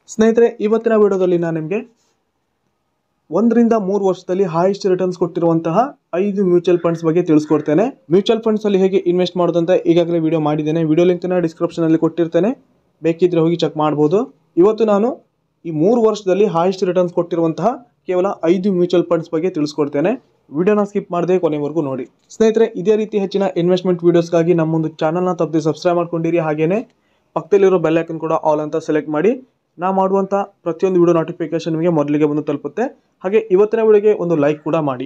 ಸ್ನೇಹಿತರೆ, ಇವತ್ತಿನ ವಿಡಿಯೋದಲ್ಲಿ ನಾನು ನಿಮಗೆ 1 ರಿಂದ 3 ವರ್ಷದಲ್ಲಿ ಹೈಯೆಸ್ಟ್ ರಿಟರ್ನ್ಸ್ ಕೊಟ್ಟಿರುವಂತಹ 5 ಮ್ಯೂಚುವಲ್ ಫಂಡ್ಸ್ ಬಗ್ಗೆ ತಿಳಿಸ್ಕೊಡ್ತೇನೆ. ಮ್ಯೂಚುವಲ್ ಫಂಡ್ಸ್ ಅಲ್ಲಿ ಹೇಗೆ ಇನ್ವೆಸ್ಟ್ ಮಾಡೋದು ಅಂತ ಈಗಾಗಲೇ ವಿಡಿಯೋ ಮಾಡಿದ್ದೇನೆ. ವಿಡಿಯೋ ಲಿಂಕ್ ನ ಡಿಸ್ಕ್ರಿಪ್ಷನ್ ಅಲ್ಲಿ ಕೊಟ್ಟಿರ್ತೇನೆ, ಬೇಕಿದ್ರೆ ಹೋಗಿ ಚೆಕ್ ಮಾಡಬಹುದು. ಇವತ್ತು ನಾನು ಈ 3 ವರ್ಷದಲ್ಲಿ ಹೈಯೆಸ್ಟ್ ರಿಟರ್ನ್ಸ್ ಕೊಟ್ಟಿರುವಂತಹ ಕೇವಲ 5 ಮ್ಯೂಚುವಲ್ ಫಂಡ್ಸ್ ಬಗ್ಗೆ ತಿಳಿಸ್ಕೊಡ್ತೇನೆ. ವಿಡಿಯೋನ ಸ್ಕಿಪ್ ಮಾಡದೆ ಕೊನೆವರೆಗೂ ನೋಡಿ. ಸ್ನೇಹಿತರೆ, ಇದೇ ರೀತಿ ಹೆಚ್ಚಿನ ಇನ್ವೆಸ್ಟ್ಮೆಂಟ್ ವಿಡಿಯೋಸ್ಗಾಗಿ ನಮ್ಮೊಂದು ಚಾನಲ್ನ ತಪ್ಪದೆ ಸಬ್ಸ್ಕ್ರೈಬ್ ಮಾಡ್ಕೊಂಡಿರಿ. ಹಾಗೇನೆ ಪಕ್ಕದಲ್ಲಿರೋ ಬೆಲ್ ಐಕನ್ ಕೂಡ ಆಲ್ ಅಂತ ಸೆಲೆಕ್ಟ್ ಮಾಡಿ. ನಾ ಮಾಡುವಂತ ಪ್ರತಿಯೊಂದು ವಿಡಿಯೋ ನೋಟಿಫಿಕೇಶನ್ ನಿಮಗೆ ಮೊದಲಿಗೆ ಬಂದು ತಲುಪುತ್ತೆ. ಹಾಗೆ ಇವತ್ತಿನ ವಿಡಿಯೋಗೆ ಒಂದು ಲೈಕ್ ಕೂಡ ಮಾಡಿ.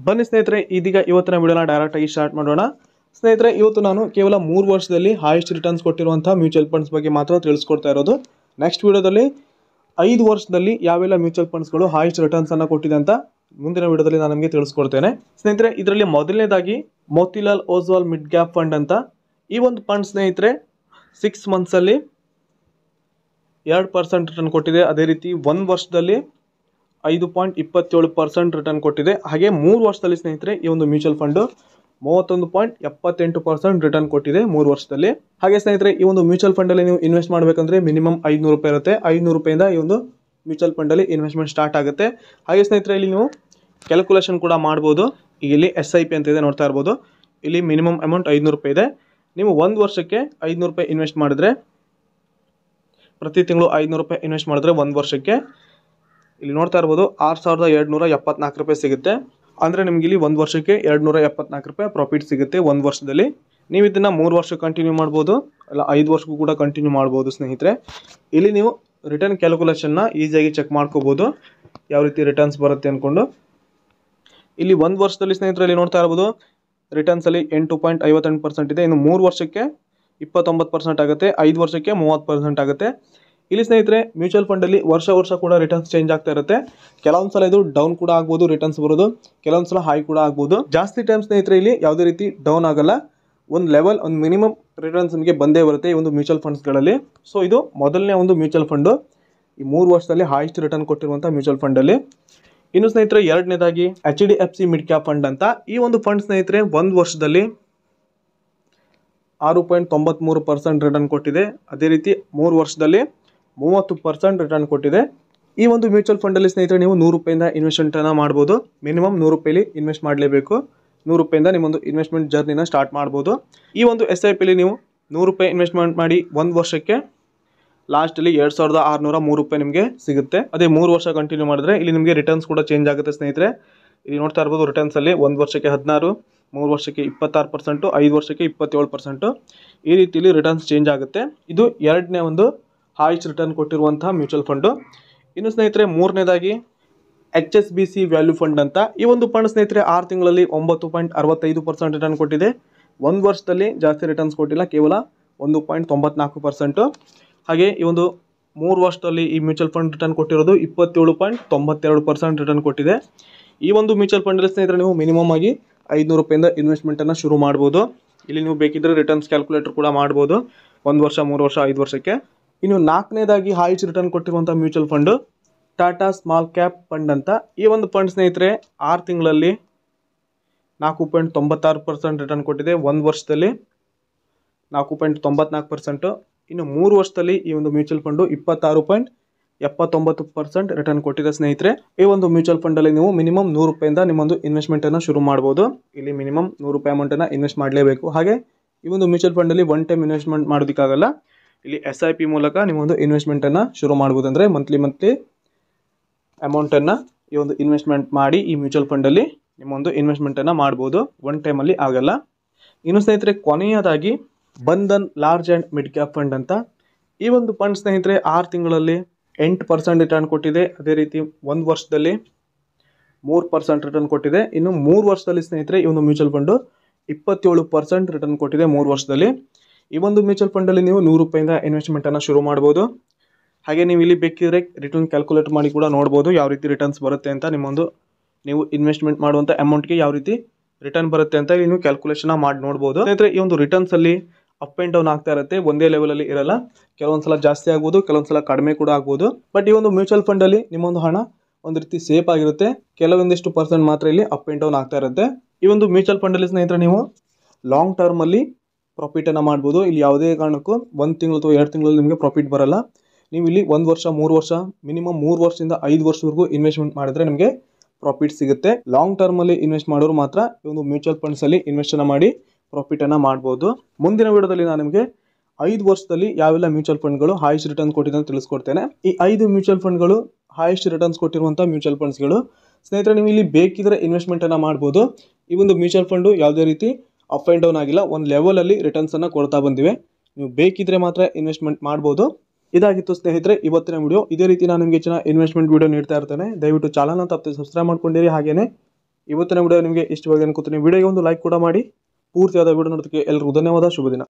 ಬನ್ನಿ ಸ್ನೇಹಿತರೆ, ಇದೀಗ ಇವತ್ತಿನ ವಿಡಿಯೋನ ಡೈರೆಕ್ಟ್ ಆಗಿ ಸ್ಟಾರ್ಟ್ ಮಾಡೋಣ. ಸ್ನೇಹಿತರೆ, ಇವತ್ತು ನಾನು ಕೇವಲ 3 ವರ್ಷದಲ್ಲಿ ಹೈಯೆಸ್ಟ್ ರಿಟರ್ನ್ಸ್ ಕೊಟ್ಟಿರುವಂತಹ ಮ್ಯೂಚುವಲ್ ಫಂಡ್ಸ್ ಬಗ್ಗೆ ಮಾತ್ರ ತಿಳಿಸ್ಕೊಡ್ತಾ ಇರೋದು. ನೆಕ್ಸ್ಟ್ ವಿಡಿಯೋದಲ್ಲಿ 5 ವರ್ಷದಲ್ಲಿ ಯಾವೆಲ್ಲ ಮ್ಯೂಚುವಲ್ ಫಂಡ್ಸ್ಗಳು ಹೈಯೆಸ್ಟ್ ರಿಟರ್ನ್ಸ್ ಅನ್ನು ಕೊಟ್ಟಿದೆ ಅಂತ ಮುಂದಿನ ವಿಡಿಯೋದಲ್ಲಿ ನಾನು ನಿಮಗೆ ತಿಳಿಸ್ಕೊಡ್ತೇನೆ. ಸ್ನೇಹಿತರೆ, ಇದರಲ್ಲಿ ಮೊದಲನೇದಾಗಿ Motilal Oswal mid cap fund ಅಂತ ಈ ಒಂದು ಫಂಡ್ ಸ್ನೇಹಿತರೆ 6 ಮಂತ್ಸ್ ಅಲ್ಲಿ 2% ರಿಟರ್ನ್ ಕೊಟ್ಟಿದೆ. ಅದೇ ರೀತಿ 1 ವರ್ಷದಲ್ಲಿ 5.27% ರಿಟರ್ನ್ ಕೊಟ್ಟಿದೆ. ಹಾಗೆ 3 ವರ್ಷದಲ್ಲಿ ಸ್ನೇಹಿತರೆ ಈ ಒಂದು ಮ್ಯೂಚುವಲ್ ಫಂಡ್ 31.78% ರಿಟರ್ನ್ ಕೊಟ್ಟಿದೆ 3 ವರ್ಷದಲ್ಲಿ. ಹಾಗೆ ಸ್ನೇಹಿತರೆ, ಈ ಒಂದು ಮ್ಯೂಚುವಲ್ ಫಂಡ್ ಅಲ್ಲಿ ನೀವು ಇನ್ವೆಸ್ಟ್ ಮಾಡಬೇಕಂದ್ರೆ ಮಿನಿಮಮ್ 500 ರೂಪಾಯಿ ಇರುತ್ತೆ. 500 ರೂಪಾಯಿಂದ ಈ ಒಂದು ಮ್ಯೂಚುವಲ್ ಫಂಡ್ ಅಲ್ಲಿ ಇನ್ವೆಸ್ಟ್ಮೆಂಟ್ ಸ್ಟಾರ್ಟ್ ಆಗುತ್ತೆ. ಹಾಗೆ ಸ್ನೇಹಿತರೆ, ಇಲ್ಲಿ ನೀವು ಕ್ಯಾಲ್ಕುಲೇಷನ್ ಕೂಡ ಮಾಡಬಹುದು. ಈಗ ಇಲ್ಲಿ SIP ಅಂತ ಇದೆ, ನೋಡ್ತಾ ಇರಬಹುದು. ಇಲ್ಲಿ ಮಿನಿಮಮ್ ಅಮೌಂಟ್ 500 ರೂಪಾಯಿ ಇದೆ. ನೀವು 1 ವರ್ಷಕ್ಕೆ 500 ರೂಪಾಯಿ ಇನ್ವೆಸ್ಟ್ ಮಾಡಿದ್ರೆ, ಪ್ರತಿ ತಿಂಗಳು 500 ರೂಪಾಯಿ ಇನ್ವೆಸ್ಟ್ ಮಾಡಿದ್ರೆ 1 ವರ್ಷಕ್ಕೆ ಇಲ್ಲಿ ನೋಡ್ತಾ ಇರಬಹುದು 6274 ರೂಪಾಯಿ ಸಿಗುತ್ತೆ. ಅಂದ್ರೆ ನಿಮ್ಗೆ ಇಲ್ಲಿ 1 ವರ್ಷಕ್ಕೆ 274 ರೂಪಾಯಿ ಪ್ರಾಫಿಟ್ ಸಿಗುತ್ತೆ 1 ವರ್ಷದಲ್ಲಿ. ನೀವು ಇದನ್ನ 3 ವರ್ಷ ಕಂಟಿನ್ಯೂ ಮಾಡ್ಬೋದು, ಅಲ್ಲ 5 ವರ್ಷಕ್ಕೂ ಕೂಡ ಕಂಟಿನ್ಯೂ ಮಾಡ್ಬೋದು. ಸ್ನೇಹಿತರೆ, ಇಲ್ಲಿ ನೀವು ರಿಟರ್ನ್ ಕ್ಯಾಲ್ಕುಲೇಷನ್ ನ ಈಸಿಯಾಗಿ ಚೆಕ್ ಮಾಡ್ಕೋಬಹುದು, ಯಾವ ರೀತಿ ರಿಟರ್ನ್ಸ್ ಬರುತ್ತೆ ಅನ್ಕೊಂಡು. ಇಲ್ಲಿ 1 ವರ್ಷದಲ್ಲಿ ಸ್ನೇಹಿತರಲ್ಲಿ ನೋಡ್ತಾ ಇರಬಹುದು ರಿಟರ್ನ್ಸ್ ಅಲ್ಲಿ 8.58% ಇದೆ. ಇನ್ನು 3 ವರ್ಷಕ್ಕೆ 29% ಆಗುತ್ತೆ, 5 ವರ್ಷಕ್ಕೆ 30% ಆಗುತ್ತೆ. ಇಲ್ಲಿ ಸ್ನೇಹಿತರೆ, ಮ್ಯೂಚುವಲ್ ಫಂಡ್ ಅಲ್ಲಿ ವರ್ಷ ಕೂಡ ರಿಟರ್ನ್ಸ್ ಚೇಂಜ್ ಆಗ್ತಾ ಇರುತ್ತೆ. ಕೆಲವೊಂದ್ಸಲ ಇದು ಡೌನ್ ಕೂಡ ಆಗ್ಬೋದು, ರಿಟರ್ನ್ಸ್ ಬರೋದು, ಕೆಲವೊಂದ್ಸಲ ಹೈ ಕೂಡ ಆಗ್ಬೋದು. ಜಾಸ್ತಿ ಟೈಮ್ ಸ್ನೇಹಿತರೆ ಇಲ್ಲಿ ಯಾವುದೇ ರೀತಿ ಡೌನ್ ಆಗಲ್ಲ. ಒಂದು ಲೆವೆಲ್, ಒಂದು ಮಿನಿಮಮ್ ರಿಟರ್ನ್ಸ್ ನಿಮಗೆ ಬಂದೇ ಬರುತ್ತೆ ಈ ಒಂದು ಮ್ಯೂಚುವಲ್ ಫಂಡ್ಸ್ ಗಳಲ್ಲಿ. ಸೊ ಇದು ಮೊದಲನೇ ಒಂದು ಮ್ಯೂಚುವಲ್ ಫಂಡ್, ಈ 3 ವರ್ಷದಲ್ಲಿ ಹೈಯೆಸ್ಟ್ ರಿಟರ್ನ್ ಕೊಟ್ಟಿರುವಂತಹ ಮ್ಯೂಚುವಲ್ ಫಂಡ್ ಅಲ್ಲಿ. ಇನ್ನು ಸ್ನೇಹಿತರೆ, ಎರಡನೇದಾಗಿ HDFC ಮಿಡ್ ಕ್ಯಾಪ್ ಫಂಡ್ ಅಂತ ಈ ಒಂದು ಫಂಡ್ ಸ್ನೇಹಿತರೆ 1 ವರ್ಷದಲ್ಲಿ 6.93% ರಿಟರ್ನ್ ಕೊಟ್ಟಿದೆ. ಅದೇ ರೀತಿ 3 ವರ್ಷದಲ್ಲಿ 30% ರಿಟರ್ನ್ ಕೊಟ್ಟಿದೆ. ಈ ಒಂದು ಮ್ಯೂಚುವಲ್ ಫಂಡ್ ಅಲ್ಲಿ ಸ್ನೇಹಿತರೆ ನೀವು 100 ರೂಪಾಯಿಂದ ಇನ್ವೆಸ್ಟ್ಮೆಂಟ್ ಅನ್ನ ಮಾಡಬಹುದು. ಮಿನಿಮಮ್ 100 ರೂಪಾಯಿ ಇನ್ವೆಸ್ಟ್ ಮಾಡಲೇಬೇಕು. 100 ರೂಪಾಯಿಂದ ನಿಮ್ಮೊಂದು ಇನ್ವೆಸ್ಟ್ಮೆಂಟ್ ಜರ್ನಿನ ಸ್ಟಾರ್ಟ್ ಮಾಡಬಹುದು. ಈ ಒಂದು SIP ಅಲ್ಲಿ ನೀವು 100 ರೂಪಾಯಿ ಇನ್ವೆಸ್ಟ್ಮೆಂಟ್ ಮಾಡಿ 1 ವರ್ಷಕ್ಕೆ ಲಾಸ್ಟ್ ಅಲ್ಲಿ 2603 ರೂಪಾಯಿ ನಿಮಗೆ ಸಿಗುತ್ತೆ. ಅದೇ 3 ವರ್ಷ ಕಂಟಿನ್ಯೂ ಮಾಡಿದ್ರೆ ಇಲ್ಲಿ ನಿಮಗೆ ರಿಟರ್ನ್ಸ್ ಕೂಡ ಚೇಂಜ್ ಆಗುತ್ತೆ ಸ್ನೇಹಿತರೆ. ಇಲ್ಲಿ ನೋಡ್ತಾ ಇರಬಹುದು ರಿಟರ್ನ್ಸ್ ಅಲ್ಲಿ 1 ವರ್ಷಕ್ಕೆ 16, 3 ವರ್ಷಕ್ಕೆ 26%, 5 ವರ್ಷಕ್ಕೆ 27%. ಈ ರೀತಿಯಲ್ಲಿ ರಿಟರ್ನ್ಸ್ ಚೇಂಜ್ ಆಗುತ್ತೆ. ಇದು ಎರಡನೇ ಒಂದು ಹೈಯೆಸ್ಟ್ ರಿಟರ್ನ್ ಕೊಟ್ಟಿರುವಂತಹ ಮ್ಯೂಚುವಲ್ ಫಂಡ್. ಇನ್ನು ಸ್ನೇಹಿತರೆ, ಮೂರನೇದಾಗಿ HSBC ವ್ಯಾಲ್ಯೂ ಫಂಡ್ ಅಂತ ಈ ಒಂದು ಫಂಡ್ ಸ್ನೇಹಿತರೆ 6 ತಿಂಗಳಲ್ಲಿ 9.65% ರಿಟರ್ನ್ ಕೊಟ್ಟಿದೆ. 1 ವರ್ಷದಲ್ಲಿ ಜಾಸ್ತಿ ರಿಟರ್ನ್ಸ್ ಕೊಟ್ಟಿಲ್ಲ, ಕೇವಲ 1.94%. ಹಾಗೆ ಈ ಒಂದು 3 ವರ್ಷದಲ್ಲಿ ಈ ಮ್ಯೂಚುವಲ್ ಫಂಡ್ ರಿಟರ್ನ್ ಕೊಟ್ಟಿರೋದು 27.92% ರಿಟರ್ನ್ ಕೊಟ್ಟಿದೆ. ಈ ಒಂದು ಮ್ಯೂಚುವಲ್ ಫಂಡ್ ಅಲ್ಲಿ ಸ್ನೇಹಿತರೆ ನೀವು ಮಿನಿಮಮ್ ಆಗಿ 500 ರೂಪಾಯಿಂದ ಇನ್ವೆಸ್ಟ್ಮೆಂಟ್ ಅನ್ನ ಶುರು ಮಾಡಬಹುದು. ಇಲ್ಲಿ ನೀವು ಬೇಕಿದ್ರೆ ರಿಟರ್ನ್ಸ್ ಕ್ಯಾಲ್ಕುಲೇಟರ್ ಕೂಡ ಮಾಡಬಹುದು, 1 ವರ್ಷ, 3 ವರ್ಷ, 5 ವರ್ಷಕ್ಕೆ. ಇನ್ನು ನಾಲ್ಕನೇದಾಗಿ ಹೈಯೆಸ್ಟ್ ರಿಟರ್ನ್ ಕೊಟ್ಟಿರುವಂತಹ mutual fund Tata small cap fund ಅಂತ ಈ ಒಂದು ಫಂಡ್ ಸ್ನೇಹಿತರೆ 6 ತಿಂಗಳಲ್ಲಿ 4.96% ರಿಟರ್ನ್ ಕೊಟ್ಟಿದೆ. 1 ವರ್ಷದಲ್ಲಿ 4.94%. ಇನ್ನು 3 ವರ್ಷದಲ್ಲಿ ಈ ಒಂದು ಮ್ಯೂಚುವಲ್ ಫಂಡ್ 26.79% ರಿಟರ್ನ್ ಕೊಟ್ಟಿದೆ ಸ್ನೇಹಿತರೆ. ಈ ಒಂದು ಮ್ಯೂಚುವಲ್ ಫಂಡ್ ಅಲ್ಲಿ ನೀವು ಮಿನಿಮಮ್ 100 ರೂಪಾಯಿಂದ ನಿಮ್ಮೊಂದು ಇನ್ವೆಸ್ಟ್ಮೆಂಟ್ ಅನ್ನ ಶುರು ಮಾಡಬಹುದು. ಇಲ್ಲಿ ಮಿನಿಮಮ್ 100 ರೂಪಾಯಿ ಅಮೌಂಟ್ ಅನ್ನ ಇನ್ವೆಸ್ಟ್ ಮಾಡಲೇಬೇಕು. ಹಾಗೆ ಈ ಒಂದು ಮ್ಯೂಚುವಲ್ ಫಂಡ್ ಅಲ್ಲಿ 1 ಟೈಮ್ ಇನ್ವೆಸ್ಟ್ಮೆಂಟ್ ಮಾಡೋದಕ್ಕಾಗಲ್ಲ. ಇಲ್ಲಿ SIP ಮೂಲಕ ನಿಮ್ಮೊಂದು ಇನ್ವೆಸ್ಟ್ಮೆಂಟ್ ಅನ್ನ ಶುರು ಮಾಡಬಹುದು. ಅಂದ್ರೆ ಮಂತ್ಲಿ ಅಮೌಂಟ್ ಅನ್ನ ಈ ಒಂದು ಇನ್ವೆಸ್ಟ್ಮೆಂಟ್ ಮಾಡಿ ಈ ಮ್ಯೂಚುವಲ್ ಫಂಡ್ ಅಲ್ಲಿ ನಿಮ್ಮೊಂದು ಇನ್ವೆಸ್ಟ್ಮೆಂಟ್ ಅನ್ನ ಮಾಡಬಹುದು, 1 ಟೈಮ್ ಅಲ್ಲಿ ಆಗಲ್ಲ. ಇನ್ನು ಸ್ನೇಹಿತರೆ, ಕೊನೆಯದಾಗಿ Bandhan large and mid cap fund ಅಂತ ಈ ಒಂದು ಫಂಡ್ ಸ್ನೇಹಿತರೆ 6 ತಿಂಗಳಲ್ಲಿ 8% ರಿಟರ್ನ್ ಕೊಟ್ಟಿದೆ. ಅದೇ ರೀತಿ 1 ವರ್ಷದಲ್ಲಿ 3% ರಿಟರ್ನ್ ಕೊಟ್ಟಿದೆ. ಇನ್ನು 3 ವರ್ಷದಲ್ಲಿ ಸ್ನೇಹಿತರೆ ಈ ಒಂದು ಮ್ಯೂಚುವಲ್ ಫಂಡ್ 27% ರಿಟರ್ನ್ ಕೊಟ್ಟಿದೆ 3 ವರ್ಷದಲ್ಲಿ. ಈ ಒಂದು ಮ್ಯೂಚುವಲ್ ಫಂಡ್ ಅಲ್ಲಿ ನೀವು 100 ರೂಪಾಯಿಂದ ಇನ್ವೆಸ್ಟ್ಮೆಂಟ್ ಅನ್ನ ಶುರು ಮಾಡಬಹುದು. ಹಾಗೆ ನೀವು ಇಲ್ಲಿ ಬೇಕಿದ್ರೆ ರಿಟರ್ನ್ ಕ್ಯಾಲ್ಕುಲೇಟ್ ಮಾಡಿ ಕೂಡ ನೋಡಬಹುದು ಯಾವ ರೀತಿ ರಿಟರ್ನ್ಸ್ ಬರುತ್ತೆ ಅಂತ. ನಿಮ್ಮೊಂದು ನೀವು ಇನ್ವೆಸ್ಟ್ಮೆಂಟ್ ಮಾಡುವಂತ ಅಮೌಂಟ್ಗೆ ಯಾವ ರೀತಿ ರಿಟರ್ನ್ ಬರುತ್ತೆ ಅಂತ ಇಲ್ಲಿ ನೀವು ಕ್ಯಾಲ್ಕುಲೇಷನ್ ಮಾಡಿ ನೋಡಬಹುದು. ಸ್ನೇಹಿತರೆ, ಈ ಒಂದು ರಿಟರ್ನ್ಸ್ ಅಲ್ಲಿ ಅಪ್ ಅಂಡ್ ಡೌನ್ ಆಗ್ತಾ ಇರುತ್ತೆ, ಒಂದೇ ಲೆವೆಲ್ ಅಲ್ಲಿ ಇರಲ್ಲ. ಕೆಲವೊಂದ್ಸಲ ಜಾಸ್ತಿ ಆಗ್ಬೋದು, ಕೆಲವೊಂದ್ಸಲ ಕಡಿಮೆ ಕೂಡ ಆಗ್ಬೋದು. ಬಟ್ ಈ ಒಂದು ಮ್ಯೂಚುವಲ್ ಫಂಡ್ ಅಲ್ಲಿ ನಿಮ್ಮೊಂದು ಹಣ ಒಂದು ರೀತಿ ಸೇಫ್ ಆಗಿರುತ್ತೆ. ಕೆಲವೊಂದಿಷ್ಟು ಪರ್ಸೆಂಟ್ ಮಾತ್ರ ಇಲ್ಲಿ ಅಪ್ ಅಂಡ್ ಡೌನ್ ಆಗ್ತಾ ಇರುತ್ತೆ. ಈ ಒಂದು ಮ್ಯೂಚುವಲ್ ಫಂಡ್ ಅಲ್ಲಿ ಸ್ನೇಹಿತರೆ ನೀವು ಲಾಂಗ್ ಟರ್ಮ್ ಅಲ್ಲಿ ಪ್ರಾಫಿಟ್ ಅನ್ನ ಮಾಡಬಹುದು. ಇಲ್ಲಿ ಯಾವುದೇ ಕಾರಣಕ್ಕೂ 1 ತಿಂಗಳು ಅಥವಾ 2 ತಿಂಗಳಲ್ಲಿ ನಿಮಗೆ ಪ್ರಾಫಿಟ್ ಬರಲ್ಲ. ನೀವು ಇಲ್ಲಿ 1 ವರ್ಷ 3 ವರ್ಷ ಮಿನಿಮಮ್ 3 ವರ್ಷದಿಂದ 5 ವರ್ಷವರೆಗೂ ಇನ್ವೆಸ್ಟ್ಮೆಂಟ್ ಮಾಡಿದ್ರೆ ನಿಮಗೆ ಪ್ರಾಫಿಟ್ ಸಿಗುತ್ತೆ. ಲಾಂಗ್ ಟರ್ಮಲ್ಲಿ ಇನ್ವೆಸ್ಟ್ ಮಾಡೋರು ಮಾತ್ರ ಈ ಒಂದು ಮ್ಯೂಚುವಲ್ ಫಂಡ್ಸಲ್ಲಿ ಇನ್ವೆಸ್ಟನ್ನು ಮಾಡಿ ಪ್ರಾಫಿಟನ್ನು ಮಾಡ್ಬೋದು. ಮುಂದಿನ ವಿಡಿಯೋದಲ್ಲಿ ನಾನು ನಿಮಗೆ 5 ವರ್ಷದಲ್ಲಿ ಯಾವೆಲ್ಲ ಮ್ಯೂಚುವಲ್ ಫಂಡ್ಗಳು ಹೈಯೆಸ್ಟ್ ರಿಟರ್ನ್ ಕೊಟ್ಟಿದೆ ಅಂತ ತಿಳಿಸ್ಕೊಡ್ತೇನೆ. ಈ 5 ಮ್ಯೂಚುವಲ್ ಫಂಡ್ಗಳು ಹೈಯೆಸ್ಟ್ ರಿಟರ್ನ್ಸ್ ಕೊಟ್ಟಿರುವಂಥ ಮ್ಯೂಚುವಲ್ ಫಂಡ್ಸ್ಗಳು. ಸ್ನೇಹಿತರೆ, ನೀವು ಇಲ್ಲಿ ಬೇಕಿದ್ರೆ ಇನ್ವೆಸ್ಟ್ಮೆಂಟನ್ನು ಮಾಡ್ಬೋದು. ಈ ಒಂದು ಮ್ಯೂಚುವಲ್ ಫಂಡು ಯಾವುದೇ ರೀತಿ ಅಪ್ ಆ್ಯಂಡ್ ಡೌನ್ ಆಗಿಲ್ಲ, ಒಂದು ಲೆವೆಲಲ್ಲಿ ರಿಟರ್ನ್ಸನ್ನು ಕೊಡ್ತಾ ಬಂದಿವೆ. ನೀವು ಬೇಕಿದ್ರೆ ಮಾತ್ರ ಇನ್ವೆಸ್ಟ್ಮೆಂಟ್ ಮಾಡ್ಬೋದು. ಇದಾಗಿತ್ತು ಸ್ನೇಹಿತರೆ ಇವತ್ತಿನ ವಿಡಿಯೋ. ಇದೇ ರೀತಿ ನಾನು ನಿಮಗೆ ಹೆಚ್ಚಿನ ಇನ್ವೆಸ್ಟ್ಮೆಂಟ್ ವಿಡಿಯೋ ನೀಡ್ತಾ ಇರ್ತೇನೆ. ದಯವಿಟ್ಟು ಚಾನಲ್ನ ತಪ್ಪದೆ ಸಬ್ಸ್ಕ್ರೈಬ್ ಮಾಡ್ಕೊಂಡಿರಿ. ಹಾಗೇನೇ ಇವತ್ತಿನ ವಿಡಿಯೋ ನಿಮಗೆ ಇಷ್ಟವಾಗಿದೆ ಅನ್ಕೋತೀನಿ. ವಿಡಿಯೋಗೆ ಒಂದು ಲೈಕ್ ಕೂಡ ಮಾಡಿ. ಪೂರ್ತಿಯಾದ ವಿಡಿಯೋ ನೋಡೋದಕ್ಕೆ ಎಲ್ಲರಿಗೂ ಧನ್ಯವಾದ. ಶುಭ ದಿನ.